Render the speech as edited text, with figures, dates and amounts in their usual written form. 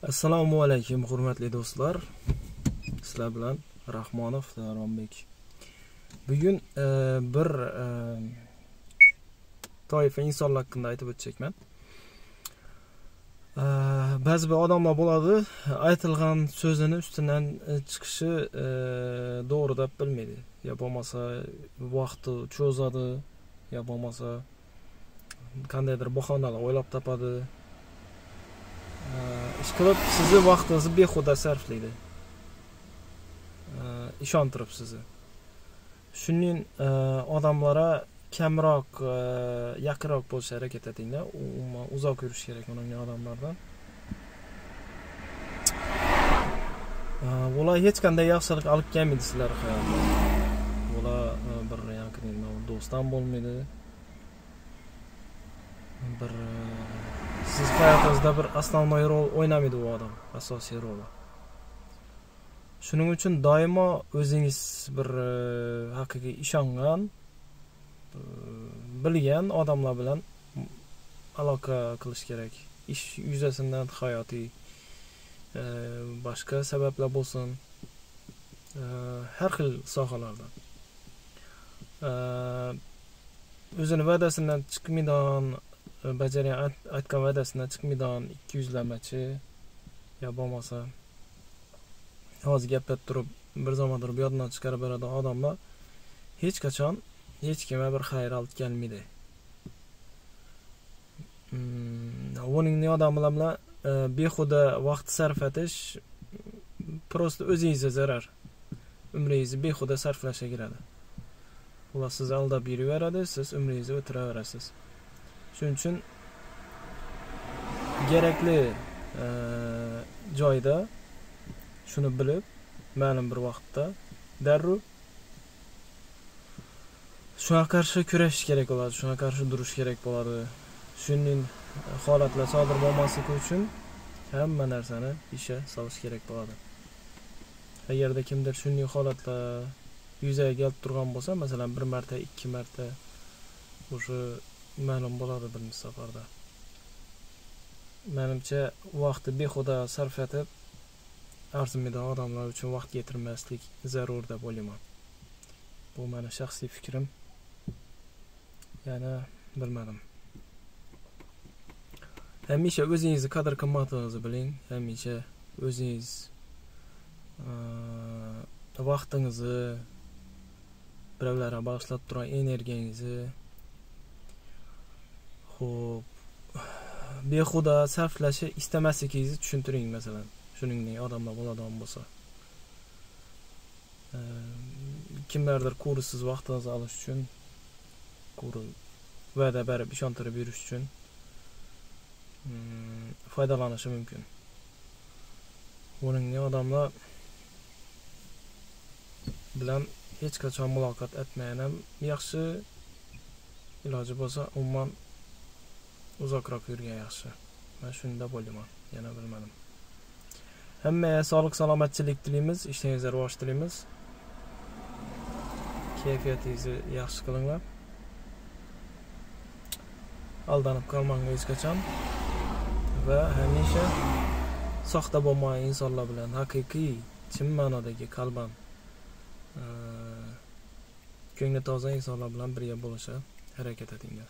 Assalomu alaykum hurmatli do'stlar. Sizlar bilan Rahmonov Davronbek. Bugun bir toifa insonlar haqida aytib o'tacakman. Ba'zi bir odamlar bo'ladi, aytilgan so'zini ustidan chiqishi to'g'ri deb bilmaydi. Ya bo'lmasa vaqti cho'zadi, ya bo'lmasa qandaydir bahonalar o'ylab topadi. Ishqilib sizni vaqtingizni behuda sarflaydi. Ishontirib sizni. Shuning odamlara kamroq, yaqinroq bo'lishga harakat etinglar. Umuman uzoq yurish kerak uning odamlardan. Ular hech qanday yaxshilik olib kelmaydi sizlarga hayotda. Ular bir yaqin do'stam bo'lmaydi. Bir siz hayotingizda bir asosiy rol o'ynamaydi u odam, asosiy rol. Shuning uchun doimo o'zingiz bir haqiqiy ishongan, bilgan odamlar bilan aloqa qilish kerak. Ish yuzasidan hayotiy boshqa sabablar bo'lsin, har xil sohalarda. O'zini va'dasidan chiqmaydigan, aytgan va'dasidan chiqmaydigan 200lamachi yo bo'lmasa hozir gaplab turib bir zaman turib yoddan chiqarib beradigan odamlar hech qachon hech kimga bir xayr olib kelmaydi. Uning odamlar bilan behuda vaqt sarf etish prosta o'zingizga zarar. Umringizni behuda sarflashga kiradi. Ular sizni aldab yuraveradi, siz umringizni o'tiraverasiz. Shuning uchun kerakli joyda shuni bilib, ma'lum bir vaqtda darrov shunga qarshi kurashish kerak bo'ladi, shunga qarshi turish kerak bo'ladi. Shuning holatlar sodir bo'lmasligi uchun hamma narsani ishga solish kerak bo'ladi. Agarda kimdir shunday holatlar yuzaga kelib turgan bo'lsa, masalan, bir marta, ikki marta o'sha ma'lum bo'ladi bir safarda. Menimcha vaqtni behuda sarf etib, arzimagan odamlar uchun vaqt yetirmaslik zarur deb o'ylayman. Bu meni shaxsiy fikrim. Yana bilmadim. Hamisha o'zingizni qadr qimmatingizni biling, hamisha o'zingiz vaqtingizni, birovlarga bag'ishlab turgan energiyangizni behuda sarflashni istamasligingizni tushuntiring, masalan. Shuningdek odamlar bo'ladigan bo'lsa. Kimlardir kursiz vaqtingizni olish uchun, va'da berib ishontirib yurish uchun foydalanishi mumkin. Uning odamlar bilan hech qachon muloqot etmagan ham yaxshi, iloji bo'lsa umuman uzoqroq yurgan yaxshi. Men shunda bo'laman, yana bilmadim. Hammaga sog'lik, salomatchilik tilaymiz, ishingizga rivoj tilaymiz. Kayfiyatingizni yaxshi qilinglar. Aldanib qolmang hech qachon va hamisha soxta bo'lmagan insonlar bilan haqiqiy, chin ma'nodagi qalban ko'ngli toza insonlar bilan birga bo'lishga harakat etinglar.